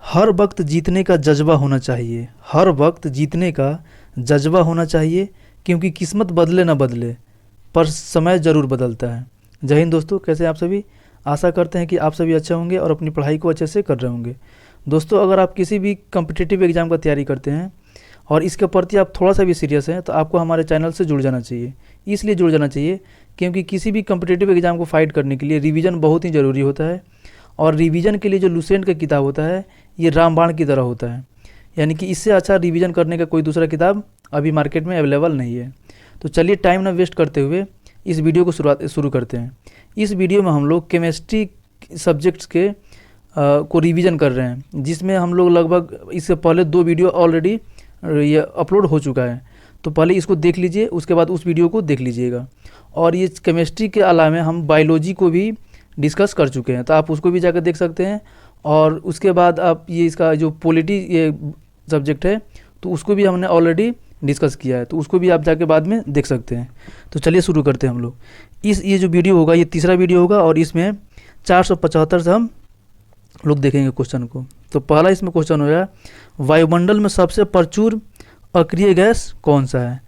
हर वक्त जीतने का जज्बा होना चाहिए, हर वक्त जीतने का जज्बा होना चाहिए, क्योंकि किस्मत बदले ना बदले पर समय ज़रूर बदलता है। जय हिंद दोस्तों, कैसे हैं आप सभी। आशा करते हैं कि आप सभी अच्छे होंगे और अपनी पढ़ाई को अच्छे से कर रहे होंगे। दोस्तों, अगर आप किसी भी कम्पिटिटिव एग्ज़ाम का तैयारी करते हैं और इसके प्रति आप थोड़ा सा भी सीरियस हैं तो आपको हमारे चैनल से जुड़ जाना चाहिए। इसलिए जुड़ जाना चाहिए क्योंकि किसी भी कम्पिटिटिव एग्ज़ाम को फाइट करने के लिए रिवीजन बहुत ही ज़रूरी होता है। और रिवीजन के लिए जो लुसेंट का किताब होता है ये रामबाण की तरह होता है, यानी कि इससे अच्छा रिवीजन करने का कोई दूसरा किताब अभी मार्केट में अवेलेबल नहीं है। तो चलिए टाइम ना वेस्ट करते हुए इस वीडियो को शुरू करते हैं। इस वीडियो में हम लोग केमिस्ट्री सब्जेक्ट्स के को रिवीजन कर रहे हैं, जिसमें हम लोग लगभग इससे पहले 2 वीडियो ऑलरेडी ये अपलोड हो चुका है। तो पहले इसको देख लीजिए, उसके बाद उस वीडियो को देख लीजिएगा। और ये केमिस्ट्री के अलावा हम बायोलॉजी को भी डिस्कस कर चुके हैं, तो आप उसको भी जाकर देख सकते हैं। और उसके बाद आप ये इसका जो पॉलिटी ये सब्जेक्ट है तो उसको भी हमने ऑलरेडी डिस्कस किया है, तो उसको भी आप जाके बाद में देख सकते हैं। तो चलिए शुरू करते हैं हम लोग। ये जो वीडियो होगा ये तीसरा वीडियो होगा और इसमें 475 से हम लोग देखेंगे क्वेश्चन को। तो पहला इसमें क्वेश्चन हो गया, वायुमंडल में सबसे प्रचुर अक्रिय गैस कौन सा है।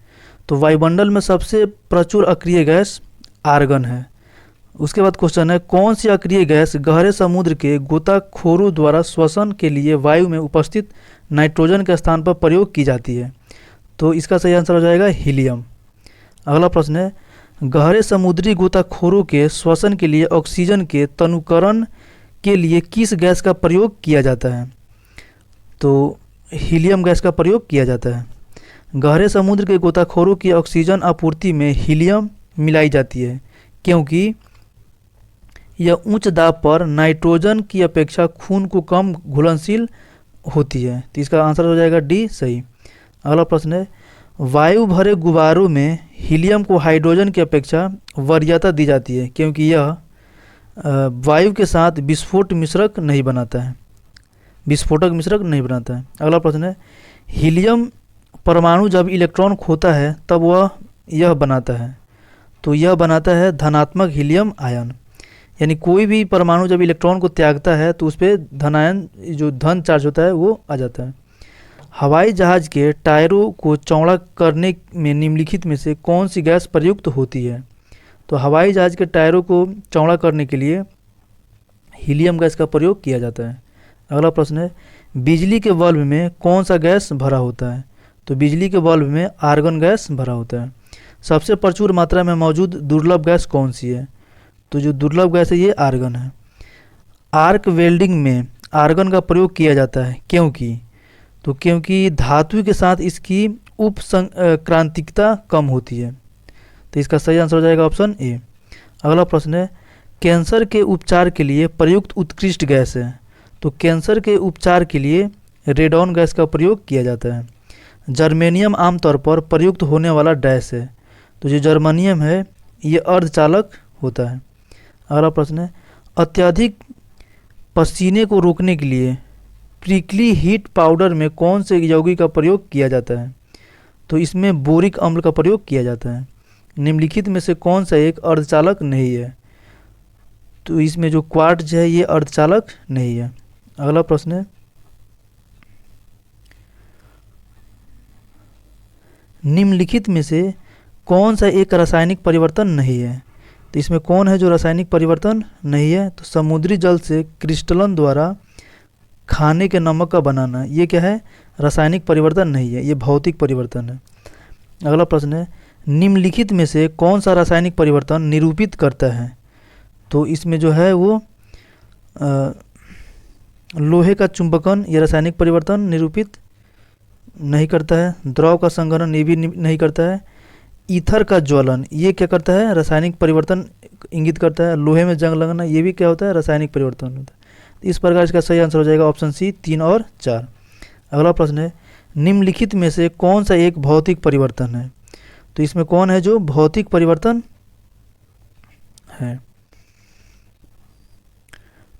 तो वायुमंडल में सबसे प्रचुर अक्रिय गैस आर्गन है। उसके बाद क्वेश्चन है, कौन सी अक्रिय गैस गहरे समुद्र के गोताखोरों द्वारा श्वसन के लिए वायु में उपस्थित नाइट्रोजन के स्थान पर प्रयोग की जाती है। तो इसका सही आंसर हो जाएगा हीलियम। अगला प्रश्न है, गहरे समुद्री गोताखोरों के श्वसन के लिए ऑक्सीजन के तनुकरण के लिए किस गैस का प्रयोग किया जाता है। तो हीलियम गैस का प्रयोग किया जाता है। गहरे समुद्र के गोताखोरों की ऑक्सीजन आपूर्ति में हीलियम मिलाई जाती है, क्योंकि यह उच्च दाब पर नाइट्रोजन की अपेक्षा खून को कम घुलनशील होती है। तो इसका आंसर हो जाएगा डी, सही। अगला प्रश्न है, वायु भरे गुब्बारों में हीलियम को हाइड्रोजन की अपेक्षा वरीयता दी जाती है, क्योंकि यह वायु के साथ विस्फोटक मिश्रक नहीं बनाता है। अगला प्रश्न है, हीलियम परमाणु जब इलेक्ट्रॉन खोता है तब वह यह बनाता है। तो यह बनाता है धनात्मक हीलियम आयन, यानी कोई भी परमाणु जब इलेक्ट्रॉन को त्यागता है तो उस पर धनायन जो धन चार्ज होता है वो आ जाता है। हवाई जहाज़ के टायरों को चौड़ा करने में निम्नलिखित में से कौन सी गैस प्रयुक्त होती है। तो हवाई जहाज़ के टायरों को चौड़ा करने के लिए हीलियम गैस का प्रयोग किया जाता है। अगला प्रश्न है, बिजली के बल्ब में कौन सा गैस भरा होता है। तो बिजली के बल्ब में आर्गन गैस भरा होता है। सबसे प्रचुर मात्रा में मौजूद दुर्लभ गैस कौन सी है। तो जो दुर्लभ गैस है ये आर्गन है। आर्क वेल्डिंग में आर्गन का प्रयोग किया जाता है, क्योंकि धातु के साथ इसकी उपक्रांतिकता कम होती है। तो इसका सही आंसर हो जाएगा ऑप्शन ए। अगला प्रश्न है, कैंसर के उपचार के लिए प्रयुक्त उत्कृष्ट गैस है। तो कैंसर के उपचार के लिए रेडॉन गैस का प्रयोग किया जाता है। जर्मेनियम आमतौर पर प्रयुक्त होने वाला डैश है। तो जो जर्मेनियम है ये अर्धचालक होता है। अगला प्रश्न है, अत्यधिक पसीने को रोकने के लिए प्रिकली हीट पाउडर में कौन से यौगिक का प्रयोग किया जाता है। तो इसमें बोरिक अम्ल का प्रयोग किया जाता है। निम्नलिखित में से कौन सा एक अर्धचालक नहीं है। तो इसमें जो क्वार्ट्ज है ये अर्धचालक नहीं है। अगला प्रश्न है, निम्नलिखित में से कौन सा एक रासायनिक परिवर्तन नहीं है। तो इसमें कौन है जो रासायनिक परिवर्तन नहीं है। तो समुद्री जल से क्रिस्टलन द्वारा खाने के नमक का बनाना, ये क्या है, रासायनिक परिवर्तन नहीं है, ये भौतिक परिवर्तन है। अगला प्रश्न है, निम्नलिखित में से कौन सा रासायनिक परिवर्तन निरूपित करता है। तो इसमें जो है वो लोहे का चुंबकन ये रासायनिक परिवर्तन निरूपित नहीं करता है। द्रव का संघनन ये भी नहीं करता है। ईथर का ज्वलन ये क्या करता है, रासायनिक परिवर्तन इंगित करता है। लोहे में जंग लगना ये भी क्या होता है, रासायनिक परिवर्तन होता है। इस प्रकार इसका सही आंसर हो जाएगा ऑप्शन सी, 3 और 4। अगला प्रश्न है, निम्नलिखित में से कौन सा एक भौतिक परिवर्तन है। तो इसमें कौन है जो भौतिक परिवर्तन है।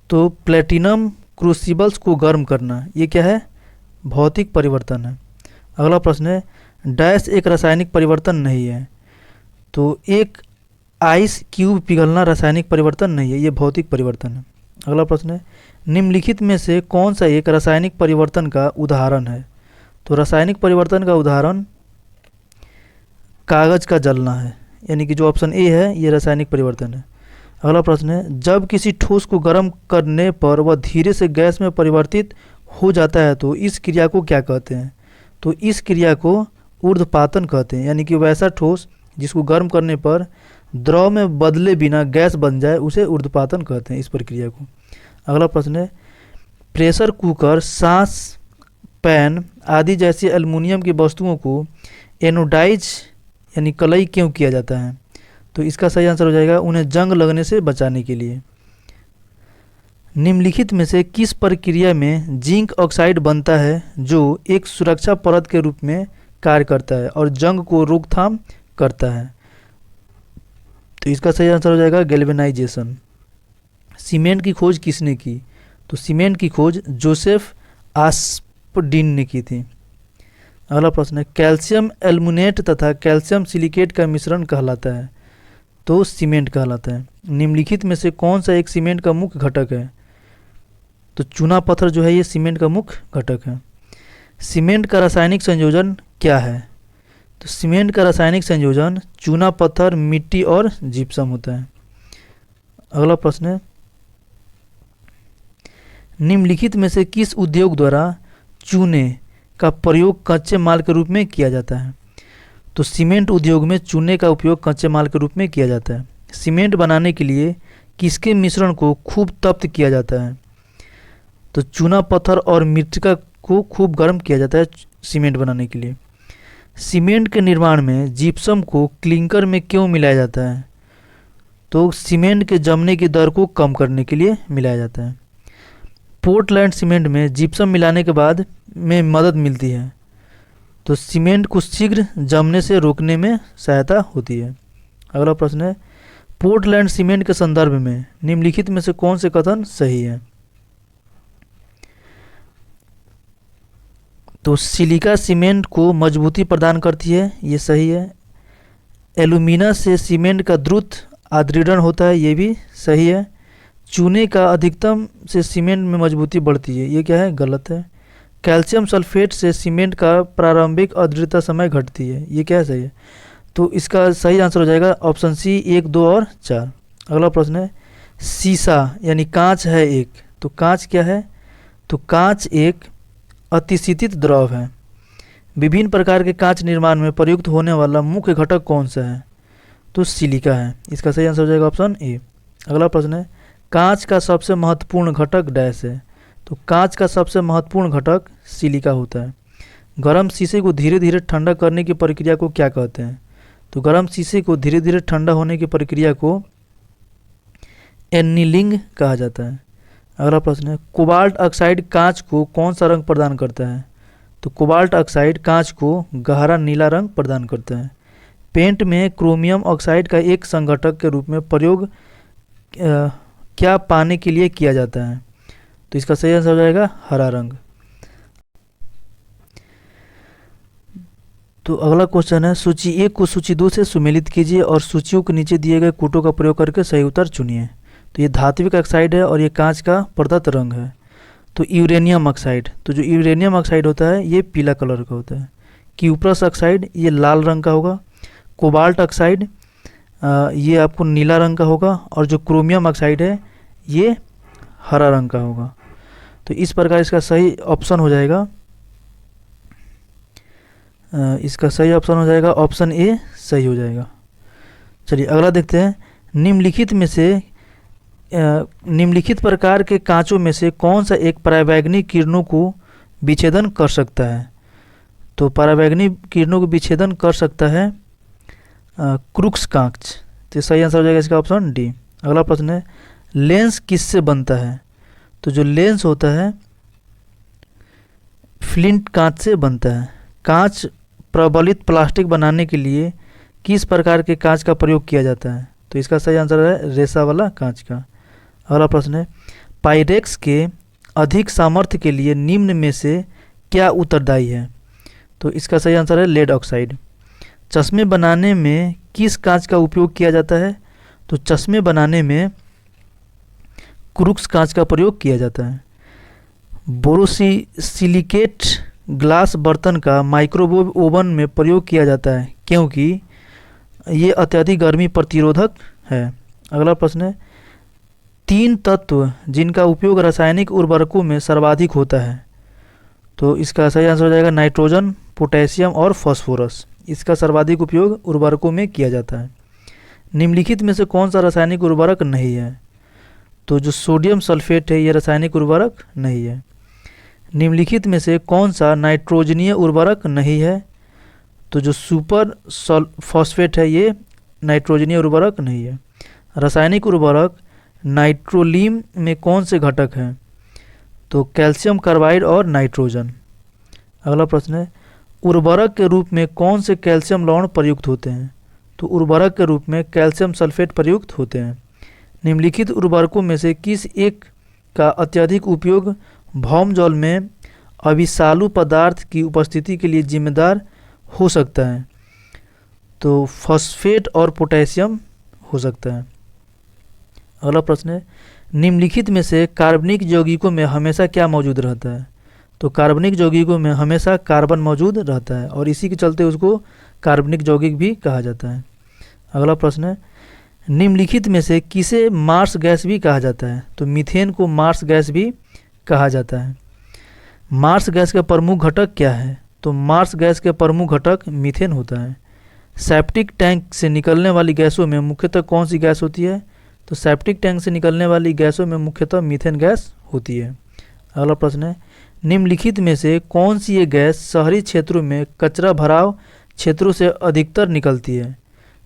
तो प्लेटिनम क्रूसिबल्स को गर्म करना ये क्या है, भौतिक परिवर्तन है। अगला प्रश्न है, डैश एक रासायनिक परिवर्तन नहीं है। तो एक आइस क्यूब पिघलना रासायनिक परिवर्तन नहीं है, ये भौतिक परिवर्तन है। अगला प्रश्न है, निम्नलिखित में से कौन सा एक रासायनिक परिवर्तन का उदाहरण है? तो रासायनिक परिवर्तन का उदाहरण कागज का जलना है, यानी कि जो ऑप्शन ए है ये रासायनिक परिवर्तन है। अगला प्रश्न है, जब किसी ठोस को गर्म करने पर वह धीरे से गैस में परिवर्तित हो जाता है तो इस क्रिया को क्या कहते हैं? तो इस क्रिया को ऊर्ध्वपातन कहते हैं, यानी कि वैसा ठोस जिसको गर्म करने पर द्रव में बदले बिना गैस बन जाए उसे ऊर्ध्वपातन कहते हैं, इस प्रक्रिया को। अगला प्रश्न है, प्रेशर कुकर, सांस पैन आदि जैसी एल्युमिनियम की वस्तुओं को एनोडाइज यानी कलई क्यों किया जाता है? तो इसका सही आंसर हो जाएगा उन्हें जंग लगने से बचाने के लिए। निम्नलिखित में से किस प्रक्रिया में जिंक ऑक्साइड बनता है जो एक सुरक्षा परत के रूप में कार्य करता है और जंग को रोकथाम करता है? तो इसका सही आंसर हो जाएगा गैल्वेनाइजेशन। सीमेंट की खोज किसने की? तो सीमेंट की खोज जोसेफ आस्पडीन ने की थी। अगला प्रश्न है, कैल्शियम एल्मुनेट तथा कैल्शियम सिलिकेट का मिश्रण कहलाता है? तो सीमेंट कहलाता है। निम्नलिखित में से कौन सा एक सीमेंट का मुख्य घटक है? तो चूना पत्थर जो है ये सीमेंट का मुख्य घटक है। सीमेंट का रासायनिक संयोजन क्या है? तो सीमेंट का रासायनिक संयोजन चूना पत्थर, मिट्टी और जिप्सम होता है। अगला प्रश्न है, निम्नलिखित में से किस उद्योग द्वारा चूने का प्रयोग कच्चे माल के रूप में किया जाता है? तो सीमेंट उद्योग में चूने का उपयोग कच्चे माल के रूप में किया जाता है। सीमेंट बनाने के लिए किसके मिश्रण को खूब तप्त किया जाता है? तो चूना पत्थर और मृतिका को खूब गर्म किया जाता है सीमेंट बनाने के लिए। सीमेंट के निर्माण में जिप्सम को क्लिंकर में क्यों मिलाया जाता है? तो सीमेंट के जमने की दर को कम करने के लिए मिलाया जाता है। पोर्टलैंड सीमेंट में जिप्सम मिलाने के बाद में मदद मिलती है, तो सीमेंट को शीघ्र जमने से रोकने में सहायता होती है। अगला प्रश्न है, पोर्टलैंड सीमेंट के संदर्भ में निम्नलिखित में से कौन से कथन सही है? तो सिलिका सीमेंट को मजबूती प्रदान करती है, ये सही है। एल्यूमिना से सीमेंट का द्रुत आदृढ़ होता है, ये भी सही है। चूने का अधिकतम से सीमेंट में मजबूती बढ़ती है, ये क्या है? गलत है। कैल्शियम सल्फेट से सीमेंट का प्रारंभिक अदृढ़ता समय घटती है, ये क्या है? सही है। तो इसका सही आंसर हो जाएगा ऑप्शन सी 1, 2 और 4। अगला प्रश्न है, शीशा यानी कांच है एक, तो कांच क्या है? तो कांच एक अतिशीतित द्रव है। विभिन्न प्रकार के कांच निर्माण में प्रयुक्त होने वाला मुख्य घटक कौन सा है? तो सिलिका है। इसका सही आंसर हो जाएगा ऑप्शन ए। अगला प्रश्न है, कांच का सबसे महत्वपूर्ण घटक डैश है? तो कांच का सबसे महत्वपूर्ण घटक सिलिका होता है। गर्म शीशे को धीरे धीरे ठंडा करने की प्रक्रिया को क्या कहते हैं? तो गर्म शीशे को धीरे धीरे ठंडा होने की प्रक्रिया को एनीलिंग कहा जाता है। अगला प्रश्न है, कोबाल्ट ऑक्साइड कांच को कौन सा रंग प्रदान करता है? तो कोबाल्ट ऑक्साइड कांच को गहरा नीला रंग प्रदान करता है। पेंट में क्रोमियम ऑक्साइड का एक संघटक के रूप में प्रयोग क्या पाने के लिए किया जाता है? तो इसका सही आंसर हो जाएगा हरा रंग। तो अगला क्वेश्चन है, सूची 1 को सूची 2 से सुमेलित कीजिए और सूचियों के नीचे दिए गए कूटों का प्रयोग करके सही उत्तर चुनिए। तो ये धात्विक ऑक्साइड है और ये कांच का प्रदत्त रंग है। तो यूरेनियम ऑक्साइड, तो जो यूरेनियम ऑक्साइड होता है ये पीला कलर का होता है। क्यूप्रस ऑक्साइड ये लाल रंग का होगा। कोबाल्ट ऑक्साइड ये आपको नीला रंग का होगा और जो क्रोमियम ऑक्साइड है ये हरा रंग का होगा। तो इस प्रकार इसका सही ऑप्शन हो जाएगा ऑप्शन ए सही हो जाएगा। चलिए अगला देखते हैं, निम्नलिखित प्रकार के कांचों में से कौन सा एक परावैंगनी किरणों को विच्छेदन कर सकता है? तो परावैंगनी किरणों को विच्छेदन कर सकता है क्रूक्स कांच। तो सही आंसर हो जाएगा इसका ऑप्शन डी। अगला प्रश्न है, लेंस किससे बनता है? तो जो लेंस होता है फ्लिंट कांच से बनता है। कांच प्रबलित प्लास्टिक बनाने के लिए किस प्रकार के कांच का प्रयोग किया जाता है? तो इसका सही आंसर है रेशा वाला कांच का। अगला प्रश्न है, पायरेक्स के अधिक सामर्थ्य के लिए निम्न में से क्या उत्तरदायी है? तो इसका सही आंसर है लेड ऑक्साइड। चश्मे बनाने में किस कांच का उपयोग किया जाता है? तो चश्मे बनाने में क्रूक्स कांच का प्रयोग किया जाता है। बोरोसिलिकेट ग्लास बर्तन का माइक्रोवेव ओवन में प्रयोग किया जाता है क्योंकि ये अत्यधिक गर्मी प्रतिरोधक है। अगला प्रश्न है, 3 तत्व जिनका उपयोग रासायनिक उर्वरकों में सर्वाधिक होता है। तो इसका सही आंसर हो जाएगा नाइट्रोजन, पोटेशियम और फास्फोरस। इसका सर्वाधिक उपयोग उर्वरकों में किया जाता है। निम्नलिखित में से कौन सा रासायनिक उर्वरक नहीं है। तो जो सोडियम सल्फेट है ये रासायनिक उर्वरक नहीं है। निम्नलिखित में से कौन सा नाइट्रोजनीय उर्वरक नहीं है। तो जो सुपर फॉस्फेट है ये नाइट्रोजनीय उर्वरक नहीं है। रासायनिक उर्वरक नाइट्रोलीम में कौन से घटक हैं। तो कैल्शियम कार्बाइड और नाइट्रोजन। अगला प्रश्न है, उर्वरक के रूप में कौन से कैल्शियम लवण प्रयुक्त होते हैं। तो उर्वरक के रूप में कैल्शियम सल्फेट प्रयुक्त होते हैं। निम्नलिखित उर्वरकों में से किस एक का अत्यधिक उपयोग भौम जल में अविषालु पदार्थ की उपस्थिति के लिए जिम्मेदार हो सकता है। तो फॉस्फेट और पोटेशियम हो सकता है। अगला प्रश्न है, निम्नलिखित में से कार्बनिक यौगिकों में हमेशा क्या मौजूद रहता है। तो कार्बनिक यौगिकों में हमेशा कार्बन मौजूद रहता है और इसी के चलते उसको कार्बनिक यौगिक भी कहा जाता है। अगला प्रश्न है, निम्नलिखित में से किसे मार्स गैस भी कहा जाता है। तो मीथेन को मार्स गैस भी कहा जाता है। मार्स गैस का प्रमुख घटक क्या है। तो मार्स गैस के प्रमुख घटक मीथेन होता है। सेप्टिक टैंक से निकलने वाली गैसों में मुख्यतः कौन सी गैस होती है। तो सेप्टिक टैंक से निकलने वाली गैसों में मुख्यतः मीथेन गैस होती है। अगला प्रश्न है, निम्नलिखित में से कौन सी ये गैस शहरी क्षेत्रों में कचरा भराव क्षेत्रों से अधिकतर निकलती है।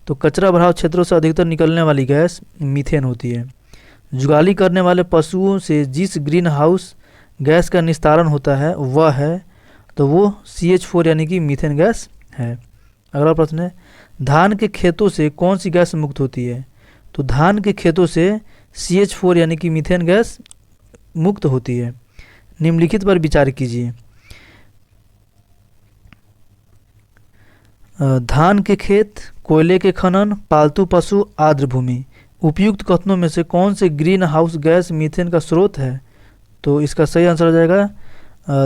तो कचरा भराव क्षेत्रों से अधिकतर निकलने वाली गैस मीथेन होती है। जुगाली करने वाले पशुओं से जिस ग्रीन हाउस गैस का निस्तारण होता है वह है, तो वो CH4 यानी कि मीथेन गैस है। अगला प्रश्न है, धान के खेतों से कौन सी गैस मुक्त होती है। तो धान के खेतों से CH4 यानी कि मीथेन गैस मुक्त होती है। निम्नलिखित पर विचार कीजिए। धान के खेत, कोयले के खनन, पालतू पशु, आर्द्र भूमि। उपयुक्त कथनों में से कौन से ग्रीन हाउस गैस मीथेन का स्रोत है। तो इसका सही आंसर हो जाएगा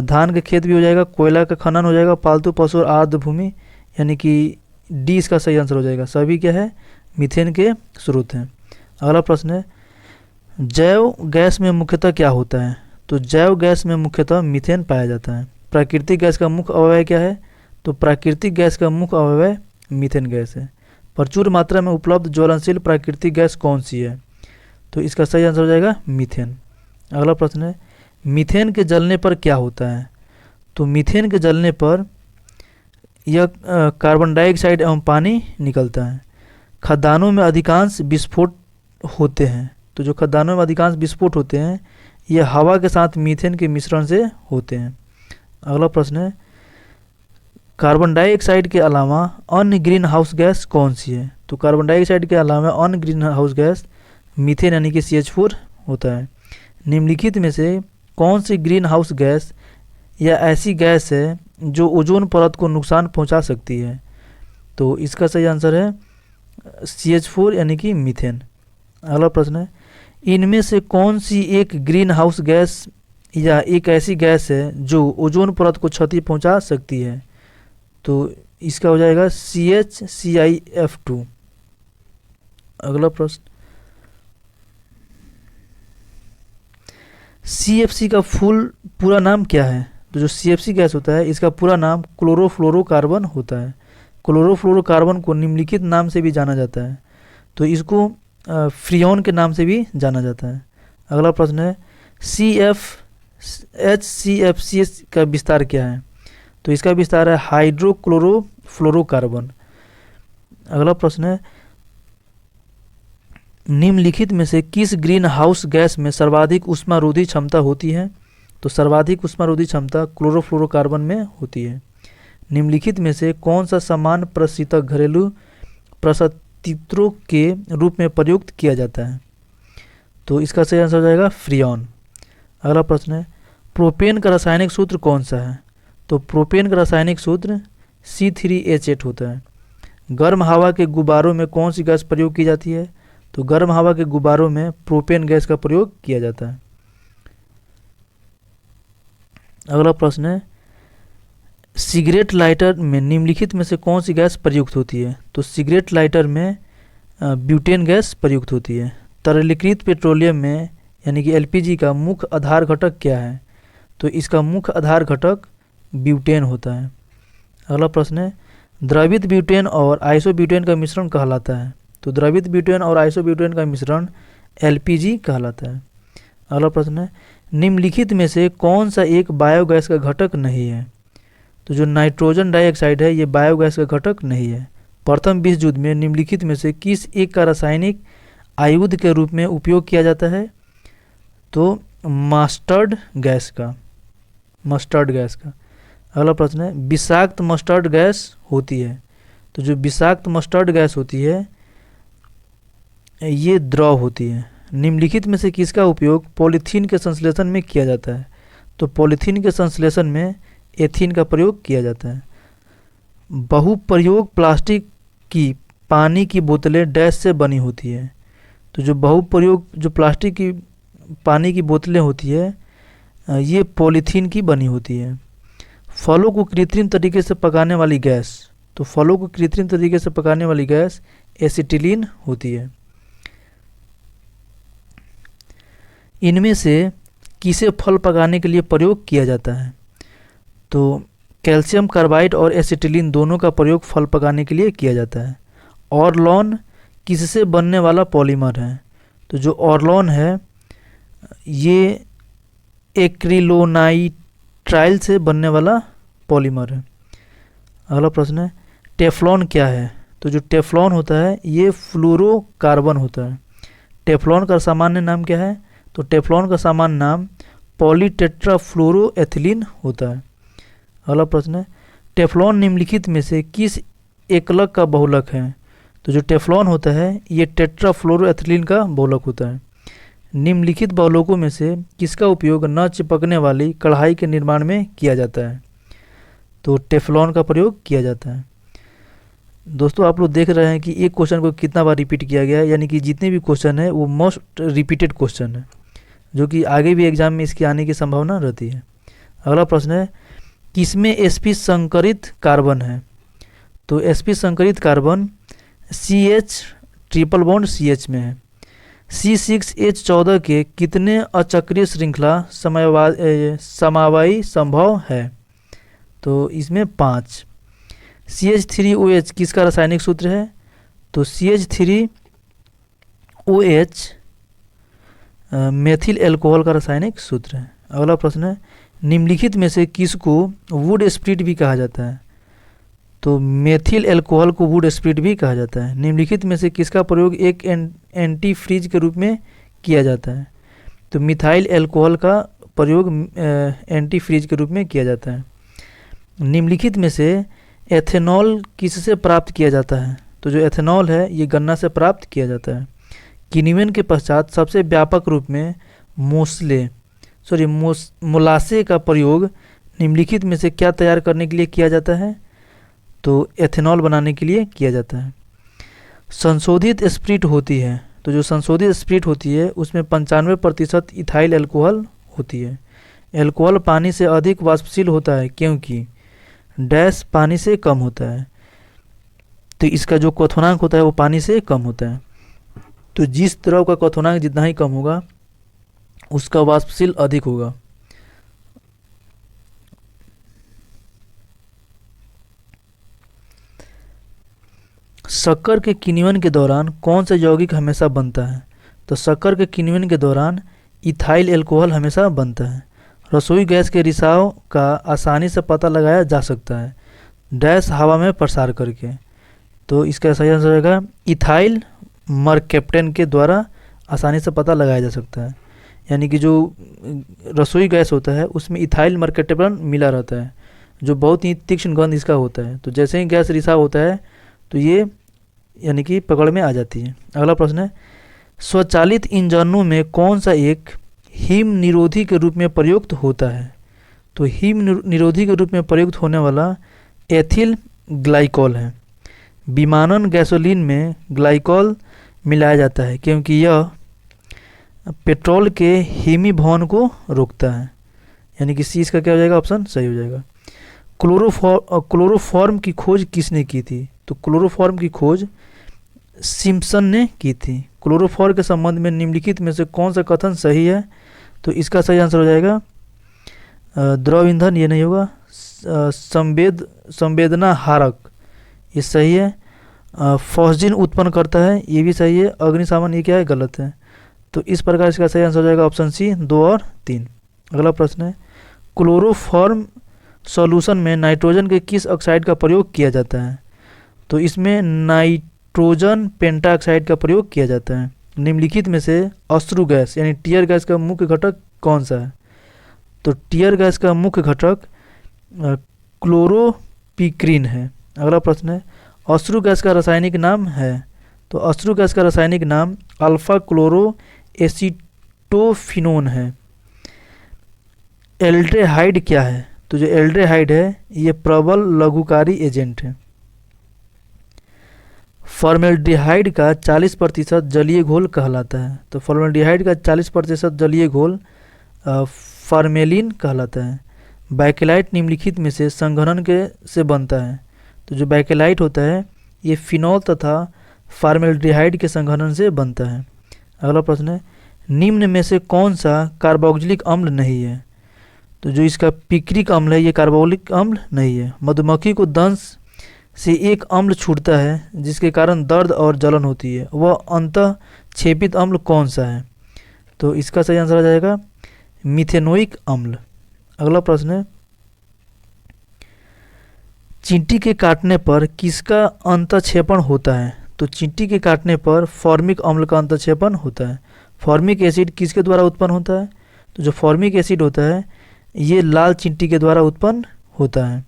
धान के खेत भी हो जाएगा, कोयला का खनन हो जाएगा, पालतू पशु और आर्द्र भूमि, यानी कि डी इसका सही आंसर हो जाएगा। सभी क्या है, मीथेन के स्रोत हैं। अगला प्रश्न है, जैव गैस में मुख्यतः क्या होता है। तो जैव गैस में मुख्यतः मीथेन पाया जाता है। प्राकृतिक गैस का मुख्य अवयव क्या है। तो प्राकृतिक गैस का मुख्य अवयव मीथेन गैस है। प्रचुर मात्रा में उपलब्ध ज्वलनशील प्राकृतिक गैस कौन सी है। तो इसका सही आंसर हो जाएगा मीथेन। अगला प्रश्न है, मीथेन के जलने पर क्या होता है। तो मीथेन के जलने पर यह कार्बन डाइऑक्साइड एवं पानी निकलता है। खदानों में अधिकांश विस्फोट होते हैं। तो जो खदानों में अधिकांश विस्फोट होते हैं यह हवा के साथ मीथेन के मिश्रण से होते हैं। अगला प्रश्न है, कार्बन डाइऑक्साइड के अलावा अन्य ग्रीन हाउस गैस कौन सी है। तो कार्बन डाइऑक्साइड के अलावा अन्य ग्रीन हाउस गैस मीथेन यानी कि CH4 होता है। निम्नलिखित में से कौन सी ग्रीन हाउस गैस या ऐसी गैस है जो ओजोन परत को नुकसान पहुंचा सकती है। तो इसका सही आंसर है CH4 यानी कि मीथेन। अगला प्रश्न है, इनमें से कौन सी एक ग्रीन हाउस गैस या एक ऐसी गैस है जो ओजोन परत को क्षति पहुंचा सकती है। तो इसका हो जाएगा CH-CiF2। अगला प्रश्न, CFC का पूरा नाम क्या है। तो जो CFC गैस होता है इसका पूरा नाम क्लोरोफ्लोरोकार्बन होता है। क्लोरोफ्लोरोकार्बन को निम्नलिखित नाम से भी जाना जाता है। तो इसको फ्रियोन के नाम से भी जाना जाता है। अगला प्रश्न है, HCFC का विस्तार क्या है। तो इसका विस्तार है हाइड्रोक्लोरोफ्लोरोकार्बन। अगला प्रश्न है, निम्नलिखित में से किस ग्रीन हाउस गैस में सर्वाधिक ऊष्मारोधी क्षमता होती है। तो सर्वाधिक ऊष्मारोधी क्षमता क्लोरोफ्लोरोकार्बन में होती है। निम्नलिखित में से कौन सा सामान्य प्रशीतक घरेलू प्रशस्तित्रों के रूप में प्रयुक्त किया जाता है। तो इसका सही आंसर हो जाएगा फ्रियोन। अगला प्रश्न है, प्रोपेन का रासायनिक सूत्र कौन सा है। तो प्रोपेन का रासायनिक सूत्र C3H8 होता है। गर्म हवा के गुब्बारों में कौन सी गैस प्रयोग की जाती है। तो गर्म हवा के गुब्बारों में प्रोपेन गैस का प्रयोग किया जाता है। अगला प्रश्न है, सिगरेट लाइटर में निम्नलिखित में से कौन सी गैस प्रयुक्त होती है? तो सिगरेट लाइटर में ब्यूटेन गैस प्रयुक्त होती है। तरलीकृत पेट्रोलियम में यानी कि एलपीजी का मुख्य आधार घटक क्या है? तो इसका मुख्य आधार घटक ब्यूटेन होता है। अगला प्रश्न है, द्रवित ब्यूटेन और आइसोब्यूटेन का मिश्रण कहलाता है। तो द्रवित ब्यूटेन और आइसोब्यूटेन का मिश्रण एलपीजी कहलाता है। अगला प्रश्न है, निम्नलिखित में से कौन सा एक बायोगैस का घटक नहीं है? तो जो नाइट्रोजन डाइऑक्साइड है ये बायोगैस का घटक नहीं है। प्रथम विश्व युद्ध में निम्नलिखित में से किस एक का रासायनिक आयुध के रूप में उपयोग किया जाता है? तो मस्टर्ड गैस का। अगला प्रश्न है, विषाक्त मस्टर्ड गैस होती है। तो जो विषाक्त मस्टर्ड गैस होती है ये द्रव होती है। निम्नलिखित में से किसका उपयोग पॉलीथीन के संश्लेषण में किया जाता है? तो पॉलीथीन के संश्लेषण में एथीन का प्रयोग किया जाता है। बहुप्रयोग प्लास्टिक की पानी की बोतलें डैश से बनी होती है। तो जो बहुप्रयोग जो प्लास्टिक की पानी की बोतलें होती है ये पॉलीथीन की बनी होती है। फलों को कृत्रिम तरीके से पकाने वाली गैस। तो फलों को कृत्रिम तरीके से पकाने वाली गैस एसिटिलीन होती है। इनमें से किसे फल पकाने के लिए प्रयोग किया जाता है? तो कैल्शियम कार्बाइड और एसिटिलीन दोनों का प्रयोग फल पकाने के लिए किया जाता है। ऑरलॉन किससे बनने वाला पॉलीमर है? तो जो ऑरलॉन है ये एक्रिलोनाइट्राइल से बनने वाला पॉलीमर है। अगला प्रश्न है, टेफ्लॉन क्या है? तो जो टेफ्लॉन होता है ये फ्लोरोकार्बन होता है। टेफ्लॉन का सामान्य नाम क्या है? तो टेफ्लॉन का सामान्य नाम पॉलीटेट्राफ्लोरोएथिलीन होता है। अगला प्रश्न है, टेफ्लॉन निम्नलिखित में से किस एकलक का बहुलक है? तो जो टेफ्लॉन होता है ये टेट्राफ्लोरोएथिलीन का बहुलक होता है। निम्नलिखित बहुलकों में से किसका उपयोग न चिपकने वाली कढ़ाई के निर्माण में किया जाता है? तो टेफ्लॉन का प्रयोग किया जाता है। दोस्तों आप लोग देख रहे हैं कि एक क्वेश्चन को कितना बार रिपीट किया गया है, यानी कि जितने भी क्वेश्चन है वो मोस्ट रिपीटेड क्वेश्चन है, जो कि आगे भी एग्जाम में इसके आने की संभावना रहती है। अगला प्रश्न है, किसमें sp संकरित कार्बन है? तो sp संकरित carbon CH triple bond CH में है। C6H14 के कितने अचक्रीय श्रृंखला समावायी संभव है? तो इसमें 5। CH3OH किसका रासायनिक सूत्र है? तो CH3OH मेथिल एल्कोहल का रासायनिक सूत्र है। अगला प्रश्न है, निम्नलिखित में से किसको वुड स्प्रिट भी कहा जाता है? तो मेथिल एल्कोहल को वुड स्प्रिट भी कहा जाता है। निम्नलिखित में से किसका प्रयोग एक एंटी फ्रीज के रूप में किया जाता है? तो मिथाइल एल्कोहल का प्रयोग एंटी फ्रीज के रूप में किया जाता है। निम्नलिखित में से एथेनॉल किससे प्राप्त किया जाता है? तो जो एथेनॉल है ये गन्ना से प्राप्त किया जाता है। किण्वन के पश्चात सबसे व्यापक रूप में मोलासे का प्रयोग निम्नलिखित में से क्या तैयार करने के लिए किया जाता है? तो एथेनॉल बनाने के लिए किया जाता है। संशोधित स्प्रिट होती है। तो जो संशोधित स्प्रिट होती है उसमें 95% इथाइल एल्कोहल होती है। एल्कोहल पानी से अधिक वाष्पशील होता है क्योंकि डैश पानी से कम होता है। तो इसका जो क्वथनांक होता है वो पानी से कम होता है। तो जिस द्रव का क्वथनांक जितना ही कम होगा उसका वाष्पशील अधिक होगा। शक्कर के किण्वन के दौरान कौन सा यौगिक हमेशा बनता है? तो शक्कर के किण्वन के दौरान इथाइल एल्कोहल हमेशा बनता है। रसोई गैस के रिसाव का आसानी से पता लगाया जा सकता है डैश हवा में प्रसार करके। तो इसका सही आंसर रहेगा इथाइल मरकैप्टेन के द्वारा आसानी से पता लगाया जा सकता है। यानी कि जो रसोई गैस होता है उसमें इथाइल मरकैप्टेन मिला रहता है जो बहुत ही तीक्ष्ण गंध इसका होता है। तो जैसे ही गैस रिसाव होता है तो ये यानी कि पकड़ में आ जाती है। अगला प्रश्न है, स्वचालित इंजनों में कौन सा एक हिम निरोधी के रूप में प्रयुक्त होता है? तो हिम निरोधी के रूप में प्रयुक्त होने वाला एथिल ग्लाइकॉल है। विमानन गैसोलीन में ग्लाइकॉल मिलाया जाता है क्योंकि यह पेट्रोल के हिमीभवन को रोकता है। यानी कि सी इसका क्या हो जाएगा, ऑप्शन सही हो जाएगा। क्लोरोफॉर्म की खोज किसने की थी? तो क्लोरोफॉर्म की खोज सिम्पसन ने की थी। क्लोरोफॉर्म के संबंध में निम्नलिखित में से कौन सा कथन सही है? तो इसका सही आंसर हो जाएगा द्रव ईंधन, ये नहीं होगा। संवेदना हारक, ये सही है। फॉस्जिन उत्पन्न करता है, ये भी सही है। अग्निशामन, ये क्या है, गलत है। तो इस प्रकार इसका सही आंसर हो जाएगा ऑप्शन सी, 2 और 3। अगला प्रश्न है, क्लोरोफॉर्म सॉल्यूशन में नाइट्रोजन के किस ऑक्साइड का प्रयोग किया जाता है? तो इसमें नाइट्रोजन पेंटाऑक्साइड का प्रयोग किया जाता है। निम्नलिखित में से अश्रु गैस यानी टीयर गैस का मुख्य घटक कौन सा है? तो टीयर गैस का मुख्य घटक क्लोरोपिक्रीन है। अगला प्रश्न है, अश्रु गैस का रासायनिक नाम है? तो अश्रु गैस का रासायनिक नाम अल्फा क्लोरो एसीटोफिनोन है। एल्डेहाइड क्या है? तो जो एल्डेहाइड है ये प्रबल लघुकारी एजेंट है। फॉर्मेल्डिहाइड का 40% जलीय घोल कहलाता है। तो फॉर्मेल्डिहाइड का 40% जलीय घोल फार्मेलिन कहलाता है। बैकेलाइट निम्नलिखित में से संघनन के से बनता है। तो जो बैकेलाइट होता है ये फिनॉल तथा फार्मेल्डिहाइड के संघनन से बनता है। अगला प्रश्न है, निम्न में से कौन सा कार्बोक्सिलिक अम्ल नहीं है? तो जो इसका पिक्रिक अम्ल है ये कार्बोक्सिलिक अम्ल नहीं है। मधुमक्खी को दंश से एक अम्ल छूटता है जिसके कारण दर्द और जलन होती है, वह अंतः क्षेपित अम्ल कौन सा है? तो इसका सही आंसर आ जाएगा मिथेनोइक अम्ल। अगला प्रश्न है, चींटी के काटने पर किसका अंतःक्षेपण होता है? तो चींटी के काटने पर फॉर्मिक अम्ल का अंतःक्षेपण होता है। फॉर्मिक एसिड किसके द्वारा उत्पन्न होता है? तो जो फॉर्मिक एसिड होता है ये लाल चींटी के द्वारा उत्पन्न होता है।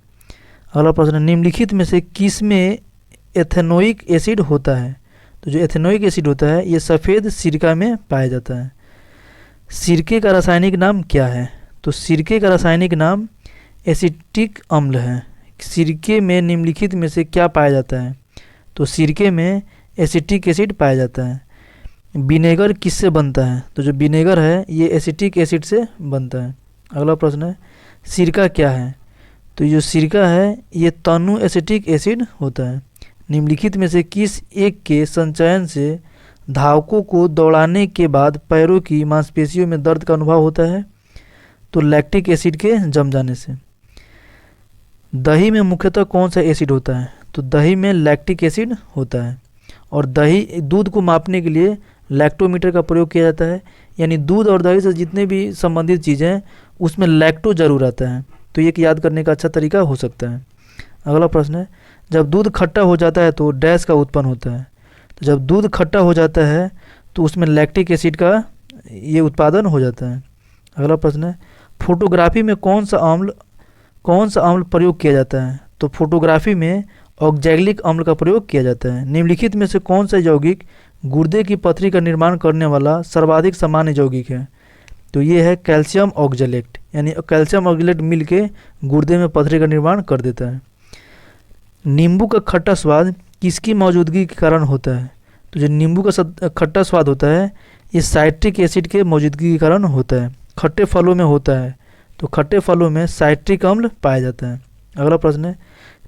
अगला प्रश्न, निम्नलिखित में से किस में एथेनोइक एसिड होता है? तो जो एथेनोइक एसिड होता है ये सफ़ेद सिरका में पाया जाता है। सिरके का रासायनिक नाम क्या है? तो सिरके का रासायनिक नाम एसिटिक अम्ल है। सिरके में निम्नलिखित में से क्या पाया जाता है? तो सिरके में एसिटिक एसिड पाया जाता है। विनेगर किससे बनता है? तो जो विनेगर है ये एसिटिक एसिड से बनता है। अगला प्रश्न है, सिरका क्या है? तो जो सिरका है ये तनु एसिटिक एसिड होता है। निम्नलिखित में से किस एक के संचयन से धावकों को दौड़ाने के बाद पैरों की मांसपेशियों में दर्द का अनुभव होता है? तो लैक्टिक एसिड के जम जाने से। दही में मुख्यतः कौन सा एसिड होता है? तो दही में लैक्टिक एसिड होता है। और दही दूध को मापने के लिए लैक्टोमीटर का प्रयोग किया जाता है। यानी दूध और दही से जितने भी संबंधित चीज़ें हैं उसमें लैक्टो जरूर आता है। तो ये याद करने का अच्छा तरीका हो सकता है। अगला प्रश्न है, जब दूध खट्टा हो जाता है तो डैश का उत्पन्न होता है। तो जब दूध खट्टा हो जाता है तो उसमें लैक्टिक एसिड का ये उत्पादन हो जाता है। अगला प्रश्न है, फोटोग्राफी में कौन सा अम्ल प्रयोग किया जाता है? तो फोटोग्राफी में ऑक्जैलिक अम्ल का प्रयोग किया जाता है। निम्नलिखित में से कौन सा यौगिक गुर्दे की पथरी का निर्माण करने वाला सर्वाधिक सामान्य यौगिक है? तो ये है कैल्शियम ऑक्जेलेट। यानी कैल्शियम ऑक्जेलेट मिल के गुर्दे में पथरी का निर्माण कर देता है। नींबू का खट्टा स्वाद किसकी मौजूदगी के कारण होता है? तो जो नींबू का खट्टा स्वाद होता है ये साइट्रिक एसिड के मौजूदगी के कारण होता है। खट्टे फलों में होता है। तो खट्टे फलों में साइट्रिक अम्ल पाया जाता है। अगला प्रश्न है,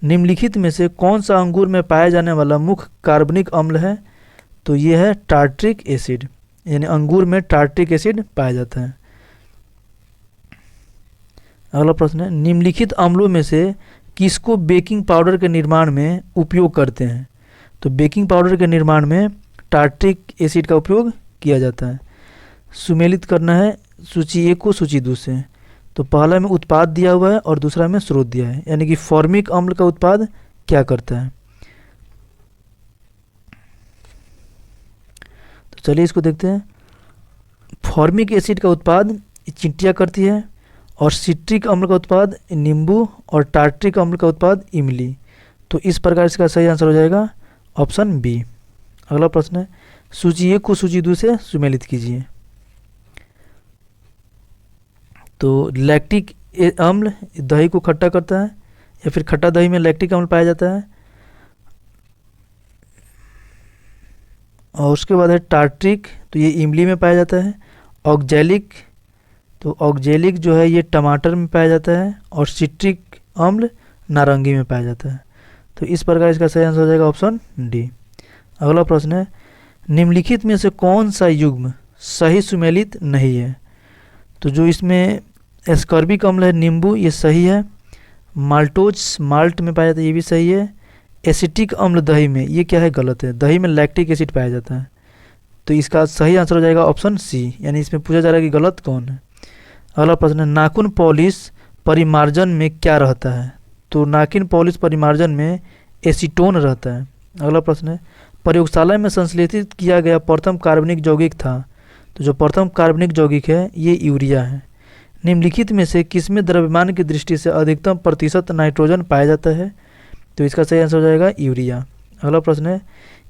निम्नलिखित में से कौन सा अंगूर में पाया जाने वाला मुख्य कार्बनिक अम्ल है? तो ये है टार्ट्रिक एसिड। यानी अंगूर में टार्ट्रिक एसिड पाया जाता है। अगला प्रश्न है, निम्नलिखित अम्लों में से किसको बेकिंग पाउडर के निर्माण में उपयोग करते हैं? तो बेकिंग पाउडर के निर्माण में टार्ट्रिक एसिड का उपयोग किया जाता है। सुमेलित करना है सूची 1 को सूची 2 से। तो पहला में उत्पाद दिया हुआ है और दूसरा में स्रोत दिया है। यानी कि फॉर्मिक अम्ल का उत्पाद क्या करता है? तो चलिए इसको देखते हैं। फॉर्मिक एसिड का उत्पाद चींटियाँ करती है और सिट्रिक अम्ल का उत्पाद नींबू और टार्ट्रिक अम्ल का उत्पाद इमली। तो इस प्रकार इसका सही आंसर हो जाएगा ऑप्शन बी। अगला प्रश्न है, सूची 1 को सूची 2 से सुमेलित कीजिए। तो लैक्टिक अम्ल दही को खट्टा करता है या फिर खट्टा दही में लैक्टिक अम्ल पाया जाता है। और उसके बाद है टार्ट्रिक, तो ये इमली में पाया जाता है। ऑक्जेलिक, तो ऑक्जेलिक जो है ये टमाटर में पाया जाता है। और सिट्रिक अम्ल नारंगी में पाया जाता है। तो इस प्रकार इसका सही आंसर हो जाएगा ऑप्शन डी। अगला प्रश्न है, निम्नलिखित में से कौन सा युग्म सही सुमेलित नहीं है? तो जो इसमें एस्कॉर्बिक अम्ल है नींबू, ये सही है। माल्टोज माल्ट में पाया जाता है, ये भी सही है। एसिटिक अम्ल दही में, ये क्या है? गलत है। दही में लैक्टिक एसिड पाया जाता है। तो इसका सही आंसर हो जाएगा ऑप्शन सी, यानी इसमें पूछा जा रहा है कि गलत कौन है। अगला प्रश्न है, नाखून पॉलिश परिमार्जन में क्या रहता है? तो नाखून पॉलिश परिमार्जन में एसीटोन रहता है। अगला प्रश्न है, प्रयोगशाला में संश्लेषित किया गया प्रथम कार्बनिक यौगिक था। तो जो प्रथम कार्बनिक यौगिक है ये यूरिया है। निम्नलिखित में से किसमें द्रव्यमान की दृष्टि से अधिकतम प्रतिशत नाइट्रोजन पाया जाता है? तो इसका सही आंसर हो जाएगा यूरिया। अगला प्रश्न है,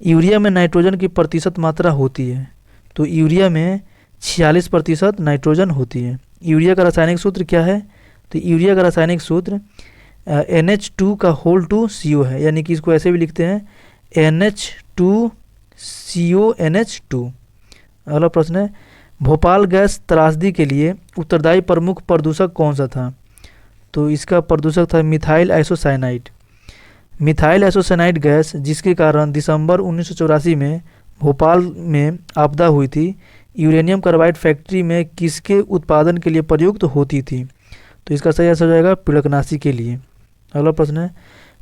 यूरिया में नाइट्रोजन की प्रतिशत मात्रा होती है। तो यूरिया में 46% नाइट्रोजन होती है। यूरिया का रासायनिक सूत्र क्या है? तो यूरिया का रासायनिक सूत्र NH2 का होल टू CO है, यानी कि इसको ऐसे भी लिखते हैं NH2CONH2। अगला प्रश्न है, भोपाल गैस त्रासदी के लिए उत्तरदायी प्रमुख प्रदूषक कौन सा था? तो इसका प्रदूषक था methyl isocyanide. Methyl isocyanide gas, जिसके कारण दिसंबर 1984 में भोपाल में आपदा हुई थी, यूरेनियम कार्बाइड फैक्ट्री में किसके उत्पादन के लिए प्रयुक्त होती थी? तो इसका सही आंसर हो जाएगा पिड़कनाशी के लिए। अगला प्रश्न है,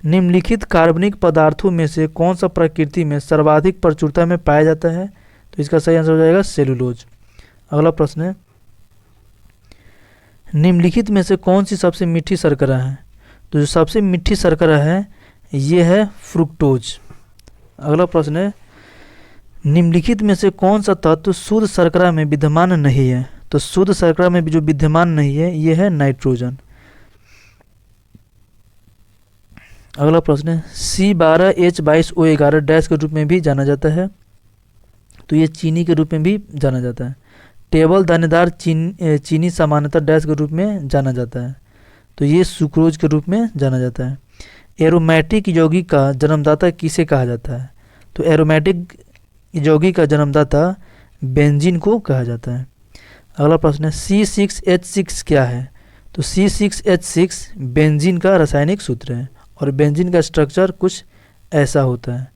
निम्नलिखित कार्बनिक पदार्थों में से कौन सा प्रकृति में सर्वाधिक प्रचुरता में पाया जाता है? तो इसका सही आंसर हो जाएगा सेलुलोज। अगला प्रश्न है, निम्नलिखित में से कौन सी सबसे मीठी शर्करा है? तो जो सबसे मीठी शर्करा है ये है फ्रुक्टोज। अगला प्रश्न है, निम्नलिखित में से कौन सा तत्व शुद्ध शर्करा में विद्यमान नहीं है? तो शुद्ध शर्करा में भी जो विद्यमान नहीं है ये है नाइट्रोजन। अगला प्रश्न है, C12H22O11 डैश के रूप में भी जाना जाता है। तो ये चीनी के रूप में भी जाना जाता है। टेबल दानेदार चीनी सामान्यतः डैश के रूप में जाना जाता है। तो ये सुक्रोज के रूप में जाना जाता है। एरोमेटिक यौगिक का जन्मदाता किसे कहा जाता है? तो एरोमेटिक यौगिक का जन्मदाता बेंजीन को कहा जाता है। अगला प्रश्न है, C6H6 क्या है? तो C6H6 बेंजीन का रासायनिक सूत्र है और बेंजीन का स्ट्रक्चर कुछ ऐसा होता है।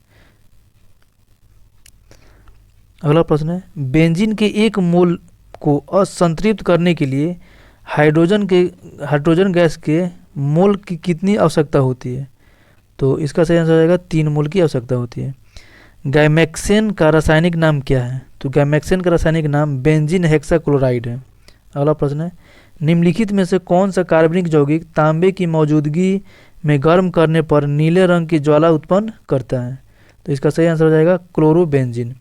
अगला प्रश्न है, बेंजीन के एक मोल को असंतृप्त करने के लिए हाइड्रोजन गैस के मोल की कितनी आवश्यकता होती है? तो इसका सही आंसर हो जाएगा 3 मोल की आवश्यकता होती है। गैमेक्सेन का रासायनिक नाम क्या है? तो गैमेक्सेन का रासायनिक नाम बेंजीन हेक्साक्लोराइड है। अगला प्रश्न है, निम्नलिखित में से कौन सा कार्बनिक यौगिक तांबे की मौजूदगी में गर्म करने पर नीले रंग की ज्वाला उत्पन्न करता है? तो इसका सही आंसर हो जाएगा क्लोरोबेंजीन।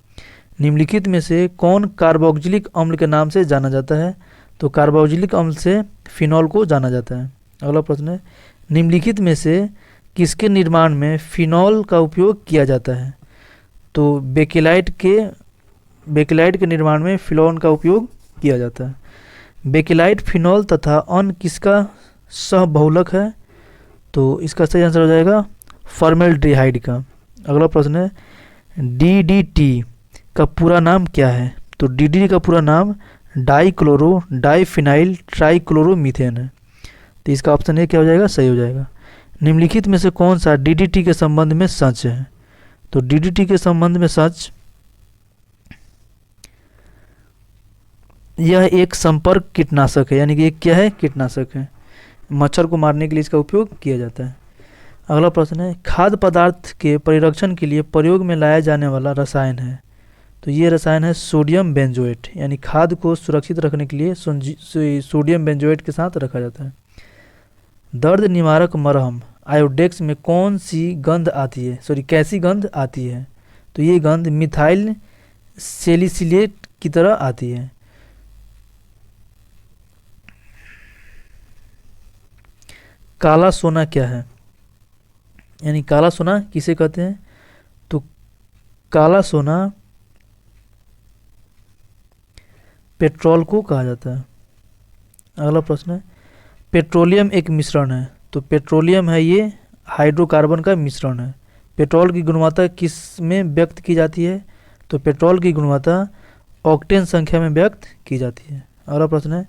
निम्नलिखित में से कौन कार्बोक्जिलिक अम्ल के नाम से जाना जाता है? तो कार्बोक्जिलिक अम्ल से फिनॉल को जाना जाता है। अगला प्रश्न है, निम्नलिखित में से किसके निर्माण में फिनॉल का उपयोग किया जाता है? तो बेकेलाइट के निर्माण में फिनॉल का उपयोग किया जाता है। बेकेलाइट फिनॉल तथा अन्य किसका सहबहुलक है? तो इसका सही आंसर हो जाएगा फॉर्मेल्डिहाइड का। अगला प्रश्न है, DDT का पूरा नाम क्या है? तो DDT का पूरा नाम डाइक्लोरो डाइफिनाइल ट्राइक्लोरोमीथेन है। तो इसका ऑप्शन ए क्या हो जाएगा? सही हो जाएगा। निम्नलिखित में से कौन सा DDT के संबंध में सच है? तो DDT के संबंध में सच, यह एक संपर्क कीटनाशक है, यानी कि एक क्या है? कीटनाशक है। मच्छर को मारने के लिए इसका उपयोग किया जाता है। अगला प्रश्न है, खाद्य पदार्थ के परिरक्षण के लिए प्रयोग में लाया जाने वाला रसायन है। तो ये रसायन है सोडियम बेंजोएट, यानी खाद्य को सुरक्षित रखने के लिए सोडियम बेंजोएट के साथ रखा जाता है। दर्द निवारक मरहम आयोडेक्स में कौन सी गंध आती है? कैसी गंध आती है? तो ये गंध मिथाइल सेलिसिलेट की तरह आती है। काला सोना क्या है? यानी काला सोना किसे कहते हैं? तो काला सोना पेट्रोल को कहा जाता है। अगला प्रश्न है, पेट्रोलियम एक मिश्रण है। तो पेट्रोलियम है ये हाइड्रोकार्बन का मिश्रण है। पेट्रोल की गुणवत्ता किस में व्यक्त की जाती है? तो पेट्रोल की गुणवत्ता ऑक्टेन संख्या में व्यक्त की जाती है। अगला प्रश्न है,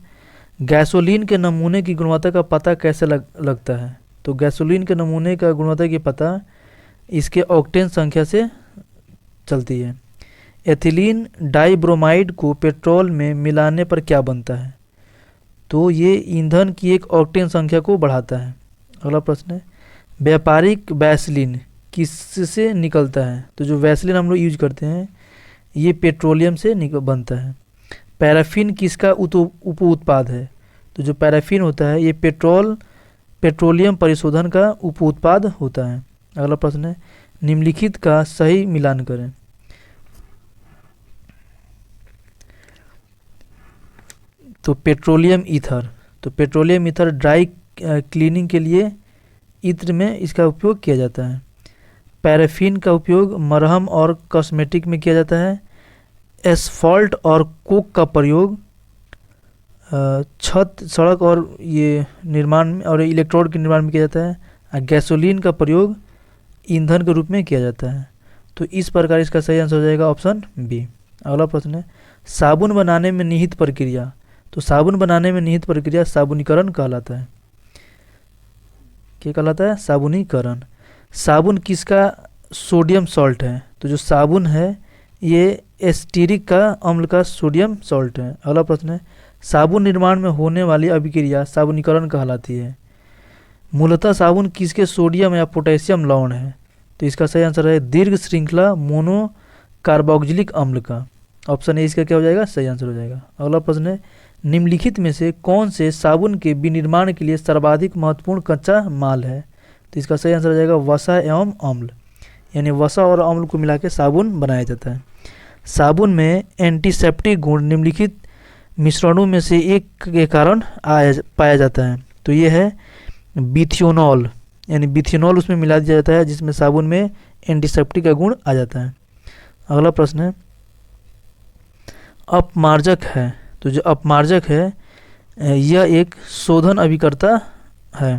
गैसोलीन के नमूने की गुणवत्ता का पता कैसे लगता है? तो गैसोलीन के नमूने का गुणवत्ता की पता इसके ऑक्टेन संख्या से चलती है। एथिलीन डाइब्रोमाइड को पेट्रोल में मिलाने पर क्या बनता है? तो ये ईंधन की एक ऑक्टेन संख्या को बढ़ाता है। अगला प्रश्न है, व्यापारिक वैसलीन किससे निकलता है? तो जो वैसलीन हम लोग यूज करते हैं ये पेट्रोलियम से बनता है। पैराफिन किसका उप उत्पाद है? तो जो पैराफिन होता है ये पेट्रोलियम परिशोधन का उप उत्पाद होता है। अगला प्रश्न है, निम्नलिखित का सही मिलान करें। तो पेट्रोलियम ईथर, तो पेट्रोलियम ईथर ड्राई क्लीनिंग के लिए इत्र में इसका उपयोग किया जाता है। पैराफिन का उपयोग मरहम और कॉस्मेटिक में किया जाता है। एस्फॉल्ट और कोक का प्रयोग छत, सड़क और ये निर्माण में और इलेक्ट्रोड के निर्माण में किया जाता है। गैसोलीन का प्रयोग ईंधन के रूप में किया जाता है। तो इस प्रकार इसका सही आंसर हो जाएगा ऑप्शन बी। अगला प्रश्न है, साबुन बनाने में निहित प्रक्रिया। तो साबुन बनाने में निहित प्रक्रिया साबुनीकरण कहलाता है। क्या कहलाता है? साबुनीकरण। साबुन किसका सोडियम सॉल्ट है? तो जो साबुन है ये एस्टेरिक का अम्ल का सोडियम सॉल्ट है। अगला प्रश्न है, साबुन निर्माण में होने वाली अभिक्रिया साबुनीकरण कहलाती है। मूलतः साबुन किसके सोडियम या पोटेशियम लवण है? तो इसका सही आंसर है दीर्घ श्रृंखला मोनो कार्बोक्सिलिक अम्ल का। ऑप्शन ए इसका क्या हो जाएगा? सही आंसर हो जाएगा। अगला प्रश्न है, निम्नलिखित में से कौन से साबुन के विनिर्माण के लिए सर्वाधिक महत्वपूर्ण कच्चा माल है? तो इसका सही आंसर हो जाएगा वसा एवं अम्ल, यानी वसा और अम्ल को मिला के साबुन बनाया जाता है। साबुन में एंटीसेप्टिक गुण निम्नलिखित मिश्रणों में से एक के कारण पाया जाता है। तो ये है बिथियोनॉल, यानी बिथियोनॉल उसमें मिला दिया जाता है जिसमें साबुन में एंटीसेप्टिक का गुण आ जाता है। अगला प्रश्न है, अपमार्जक है। तो जो अपमार्जक है यह एक शोधन अभिकर्ता है।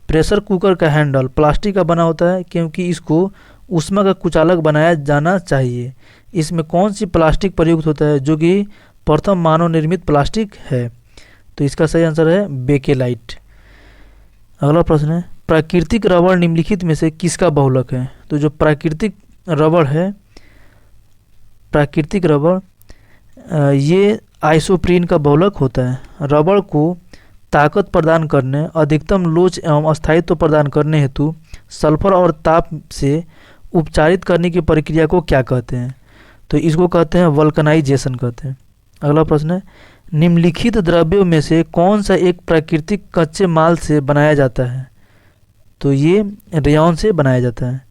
प्रेशर कुकर का हैंडल प्लास्टिक का बना होता है क्योंकि इसको ऊष्मा का कुचालक बनाया जाना चाहिए। इसमें कौन सी प्लास्टिक प्रयुक्त होता है जो कि प्रथम मानव निर्मित प्लास्टिक है? तो इसका सही आंसर है बेकेलाइट। अगला प्रश्न है, प्राकृतिक रबड़ निम्नलिखित में से किसका बहुलक है? तो जो प्राकृतिक रबड़ है, प्राकृतिक रबड़ ये आइसोप्रीन का बहुलक होता है। रबड़ को ताकत प्रदान करने, अधिकतम लोच एवं स्थायित्व प्रदान करने हेतु सल्फर और ताप से उपचारित करने की प्रक्रिया को क्या कहते हैं? तो इसको कहते हैं वल्कनाइजेशन कहते हैं। अगला प्रश्न है, निम्नलिखित द्रव्यों में से कौन सा एक प्राकृतिक कच्चे माल से बनाया जाता है? तो ये रेयॉन से बनाया जाता है।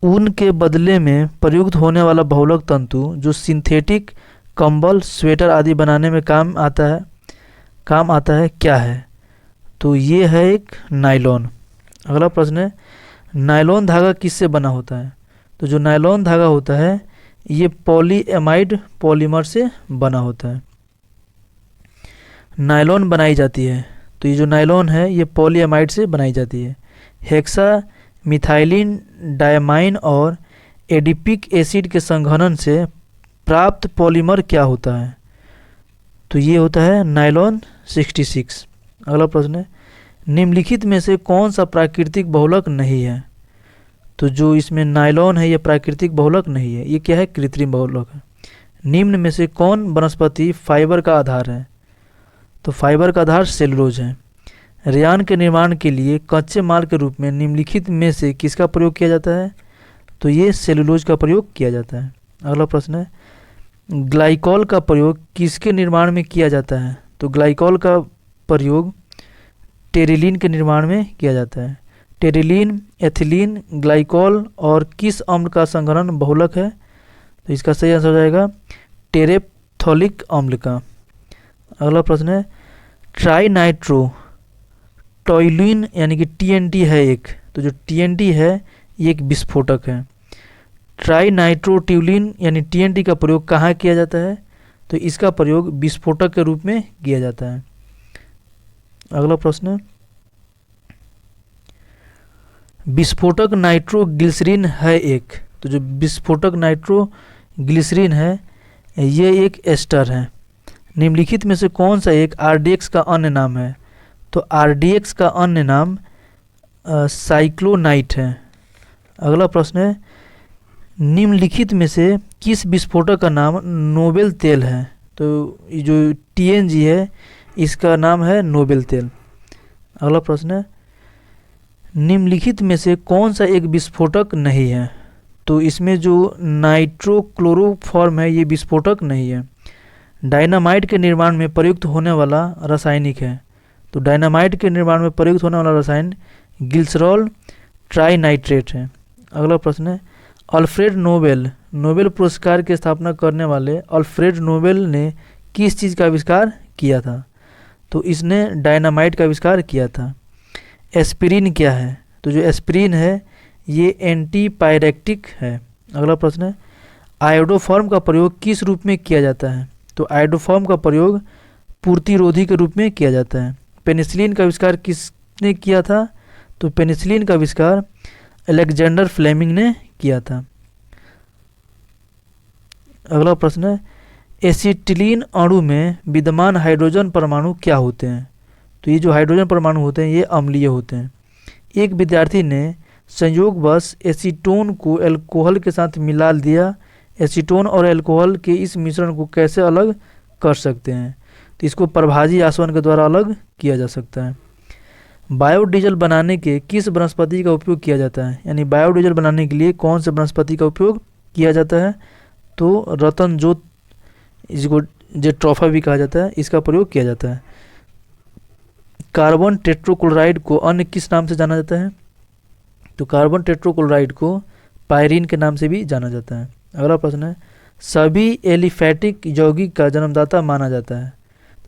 ऊन के बदले में प्रयुक्त होने वाला बहुलक तंतु जो सिंथेटिक कंबल, स्वेटर आदि बनाने में काम आता है क्या है? तो ये है एक नायलॉन। अगला प्रश्न है, नायलॉन धागा किससे बना होता है? तो जो नायलॉन धागा होता है ये पॉलीएमाइड पॉलीमर से बना होता है। नायलॉन बनाई जाती है, तो ये जो नायलॉन है ये पॉलीएमाइड से बनाई जाती है। हेक्सा मिथाइलिन डायमाइन और एडिपिक एसिड के संघनन से प्राप्त पॉलीमर क्या होता है? तो ये होता है नायलॉन 66। अगला प्रश्न है, निम्नलिखित में से कौन सा प्राकृतिक बहुलक नहीं है? तो जो इसमें नायलॉन है ये प्राकृतिक बहुलक नहीं है, ये क्या है? कृत्रिम बहुलक है। निम्न में से कौन वनस्पति फाइबर का आधार है? तो फाइबर का आधार सेलुलोज है। रेयान के निर्माण के लिए कच्चे माल के रूप में निम्नलिखित में से किसका प्रयोग किया जाता है? तो ये सेलुलोज का प्रयोग किया जाता है। अगला प्रश्न है, ग्लाइकॉल का प्रयोग किसके निर्माण में किया जाता है? तो ग्लाइकॉल का प्रयोग टेरिलीन के निर्माण में किया जाता है। टेरिलीन, एथिलीन, ग्लाइकॉल और किस अम्ल का संघनन बहुलक है? तो इसका सही आंसर हो जाएगा टेरेप्थोलिक अम्ल का। अगला प्रश्न है, ट्राई नाइट्रो टॉइलिन यानी कि टीएनटी है एक, तो जो टीएनटी है ये एक विस्फोटक है। ट्राई नाइट्रोट्यूलिन यानी टीएनटी का प्रयोग कहाँ किया जाता है? तो इसका प्रयोग विस्फोटक के रूप में किया जाता है। अगला प्रश्न है, विस्फोटक नाइट्रोग्लिसरीन है एक, तो जो विस्फोटक नाइट्रो ग्लिसरीन है, ये एक एस्टर है। निम्नलिखित में से कौन सा एक आरडीएक्स का अन्य नाम है? तो आरडीएक्स का अन्य नाम साइक्लोनाइट है। अगला प्रश्न है, निम्नलिखित में से किस विस्फोटक का नाम नोबेल तेल है? तो ये जो टीएनजी है इसका नाम है नोबेल तेल। अगला प्रश्न है, निम्नलिखित में से कौन सा एक विस्फोटक नहीं है? तो इसमें जो नाइट्रोक्लोरोफॉर्म है ये विस्फोटक नहीं है। डायनामाइट के निर्माण में प्रयुक्त होने वाला रासायनिक है। तो डायनामाइट के निर्माण में प्रयुक्त होने वाला रसायन ग्लिसरॉल ट्राइनाइट्रेट है। अगला प्रश्न है, अल्फ्रेड नोबेल नोबेल पुरस्कार की स्थापना करने वाले अल्फ्रेड नोबेल ने किस चीज़ का आविष्कार किया था? तो इसने डायनामाइट का आविष्कार किया था। एस्पिरिन क्या है? तो जो एस्पिरिन है ये एंटीपायरेटिक है। अगला प्रश्न है, आयोडोफॉर्म का प्रयोग किस रूप में किया जाता है? तो आयोडोफॉर्म का प्रयोग पूर्तिरोधी के रूप में किया जाता है। पेनिसिलिन का आविष्कार किसने किया था? तो पेनिसिलिन का आविष्कार अलेक्जेंडर फ्लेमिंग ने किया था। अगला प्रश्न है, एसिटिलीन अणु में विद्यमान हाइड्रोजन परमाणु क्या होते हैं? तो ये जो हाइड्रोजन परमाणु होते हैं ये अम्लीय होते हैं। एक विद्यार्थी ने संयोगवश एसीटोन को अल्कोहल के साथ मिला दिया। एसीटोन और अल्कोहल के इस मिश्रण को कैसे अलग कर सकते हैं? तो इसको प्रभाजी आसवन के द्वारा अलग किया जा सकता है। बायोडीजल बनाने के किस वनस्पति का उपयोग किया जाता है? यानी बायोडीजल बनाने के लिए कौन से वनस्पति का उपयोग किया जाता है? तो रतन जोत, इसको जेट्रोफा भी कहा जाता है, इसका प्रयोग किया जाता है। कार्बन टेट्रोक्लोराइड को अन्य किस नाम से जाना जाता है? तो कार्बन टेट्रोक्लोराइड को पायरीन के नाम से भी जाना जाता है। अगला प्रश्न है, सभी एलिफैटिक यौगिक का जन्मदाता माना जाता है।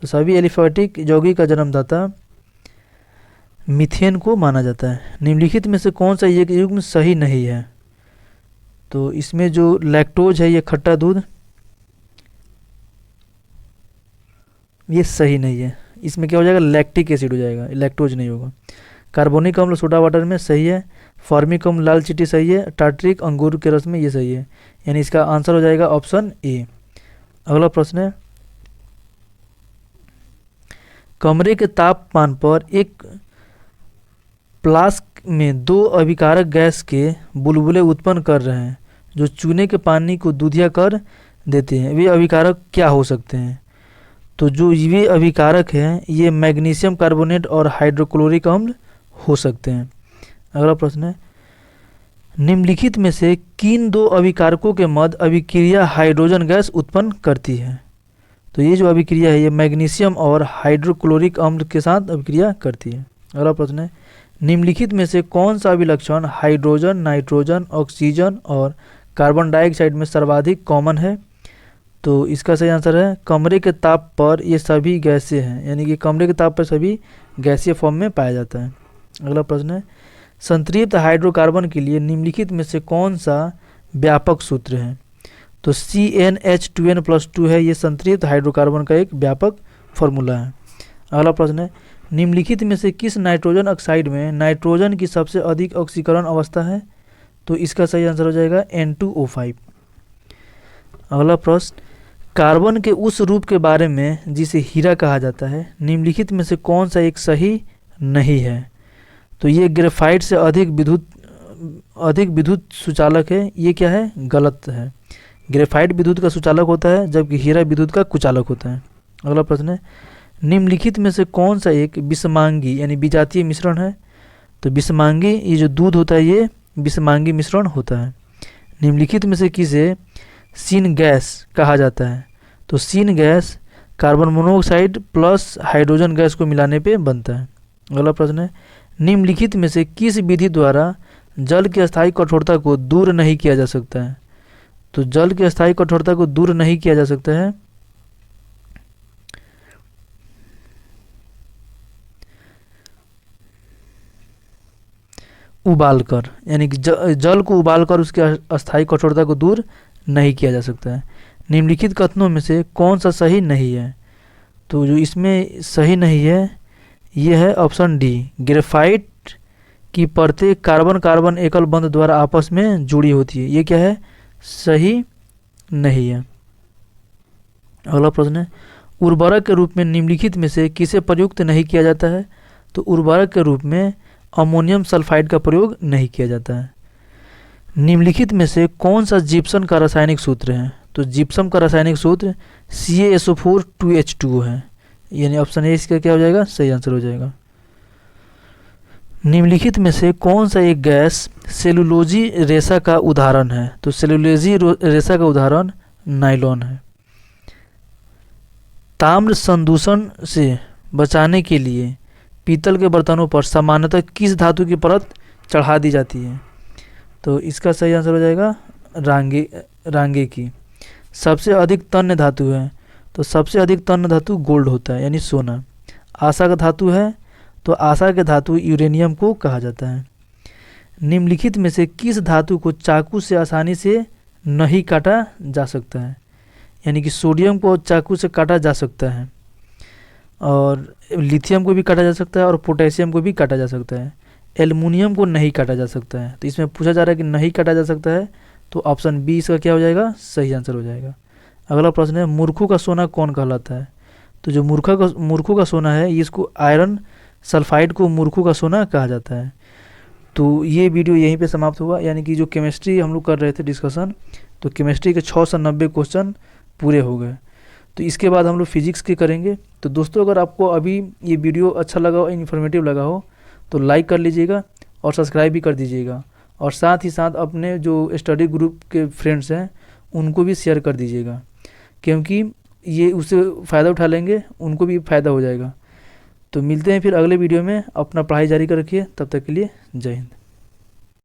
तो सभी एलिफैटिक यौगिक का जन्मदाता मीथेन को माना जाता है। निम्नलिखित में से कौन सा एक युग्म सही नहीं है? तो इसमें जो लैक्टोज है ये खट्टा दूध, ये सही नहीं है। इसमें क्या हो जाएगा? लैक्टिक एसिड हो जाएगा, लैक्टोज नहीं होगा। कार्बोनिक अम्ल सोडा वाटर में सही है। फॉर्मिक अम्ल लाल चींटी सही है। टार्ट्रिक अंगूर के रस में ये सही है। यानी इसका आंसर हो जाएगा ऑप्शन ए। अगला प्रश्न है, कमरे के तापमान पर एक फ्लास्क में दो अभिकारक गैस के बुलबुले उत्पन्न कर रहे हैं जो चूने के पानी को दूधिया कर देते हैं। वे अभिकारक क्या हो सकते हैं? तो जो ये अभिकारक हैं ये मैग्नीशियम कार्बोनेट और हाइड्रोक्लोरिक अम्ल हो सकते हैं। अगला प्रश्न है, निम्नलिखित में से किन दो अभिकारकों के मध्य अभिक्रिया हाइड्रोजन गैस उत्पन्न करती है? तो ये जो अभिक्रिया है ये मैग्नीशियम और हाइड्रोक्लोरिक अम्ल के साथ अभिक्रिया करती है। अगला प्रश्न है, निम्नलिखित में से कौन सा अभिलक्षण हाइड्रोजन, नाइट्रोजन, ऑक्सीजन और कार्बन डाइऑक्साइड में सर्वाधिक कॉमन है? तो इसका सही आंसर है कमरे के ताप पर ये सभी गैसें हैं, यानी कि कमरे के ताप पर सभी गैसीय फॉर्म में पाया जाता है। अगला प्रश्न है, संतृप्त हाइड्रोकार्बन के लिए निम्नलिखित में से कौन सा व्यापक सूत्र है? तो CnH2n+2 है, ये संतृप्त हाइड्रोकार्बन का एक व्यापक फॉर्मूला है। अगला प्रश्न है, निम्नलिखित में से किस नाइट्रोजन ऑक्साइड में नाइट्रोजन की सबसे अधिक ऑक्सीकरण अवस्था है? तो इसका सही आंसर हो जाएगा N2O5। अगला प्रश्न, कार्बन के उस रूप के बारे में जिसे हीरा कहा जाता है निम्नलिखित में से कौन सा एक सही नहीं है? तो ये ग्रेफाइट से अधिक विद्युत सुचालक है, ये क्या है? गलत है। ग्रेफाइट विद्युत का सुचालक होता है जबकि हीरा विद्युत का कुचालक होता है। अगला प्रश्न है, निम्नलिखित में से कौन सा एक विषमांगी यानी विजातीय मिश्रण है? तो विषमांगी, ये जो दूध होता है ये विषमांगी मिश्रण होता है। निम्नलिखित में से किसे सीन गैस कहा जाता है? तो syngas carbon monoxide plus hydrogen gas को मिलाने पे बनता है। अगला प्रश्न है, निम्नलिखित में से किस विधि द्वारा जल की अस्थायी कठोरता को दूर नहीं किया जा सकता है? तो जल की अस्थायी कठोरता को दूर नहीं किया जा सकता है उबालकर, यानी कि जल को उबालकर उसकी अस्थायी कठोरता को दूर नहीं किया जा सकता है। निम्नलिखित कथनों में से कौन सा सही नहीं है? तो जो इसमें सही नहीं है ये है ऑप्शन डी, ग्रेफाइट की परतें कार्बन कार्बन एकल बंध द्वारा आपस में जुड़ी होती है। ये क्या है? सही नहीं है। अगला प्रश्न है, उर्वरक के रूप में निम्नलिखित में से किसे प्रयुक्त नहीं किया जाता है? तो उर्वरक के रूप में अमोनियम सल्फाइड का प्रयोग नहीं किया जाता है। निम्नलिखित में से कौन सा जिप्सम का रासायनिक सूत्र है? तो जिप्सम का रासायनिक सूत्र CaSO4 2H2 है, यानी ऑप्शन ए इसका क्या हो जाएगा? सही आंसर हो जाएगा। निम्नलिखित में से कौन सा एक गैस सेलुलोजी रेशा का उदाहरण है? तो सेलुलोजी रेशा का उदाहरण नायलॉन है। ताम्र संदूषण से बचाने के लिए पीतल के बर्तनों पर सामान्यतः किस धातु की परत चढ़ा दी जाती है? तो इसका सही आंसर हो जाएगा रांगे की। सबसे अधिक तन्य धातु है, तो सबसे अधिक तन्य धातु गोल्ड होता है, यानी सोना। आशा का धातु है, तो आशा के धातु यूरेनियम को कहा जाता है। निम्नलिखित में से किस धातु को चाकू से आसानी से नहीं काटा जा सकता है? यानी कि सोडियम को चाकू से काटा जा सकता है, और लिथियम को भी काटा जा सकता है, और पोटेशियम को भी काटा जा सकता है। एल्युमिनियम को नहीं काटा जा सकता है। तो इसमें पूछा जा रहा है कि नहीं काटा जा सकता है, तो ऑप्शन बी इसका क्या हो जाएगा? सही आंसर हो जाएगा। अगला प्रश्न है, मूर्खों का सोना कौन कहलाता है? तो जो मूर्खों का सोना है, इसको आयरन सल्फाइड को मूर्खों का सोना कहा जाता है। तो ये वीडियो यहीं पे समाप्त हुआ, यानी कि जो केमिस्ट्री हम लोग कर रहे थे डिस्कशन, तो केमिस्ट्री के 690 क्वेश्चन पूरे हो गए। तो इसके बाद हम लोग फिजिक्स के करेंगे। तो दोस्तों, अगर आपको अभी ये वीडियो अच्छा लगा हो, इन्फॉर्मेटिव लगा हो, तो लाइक कर लीजिएगा और सब्सक्राइब भी कर दीजिएगा, और साथ ही साथ अपने जो स्टडी ग्रुप के फ्रेंड्स हैं उनको भी शेयर कर दीजिएगा, क्योंकि ये उससे फ़ायदा उठा लेंगे, उनको भी फ़ायदा हो जाएगा। तो मिलते हैं फिर अगले वीडियो में। अपना पढ़ाई जारी कर रखिए, तब तक के लिए जय हिंद।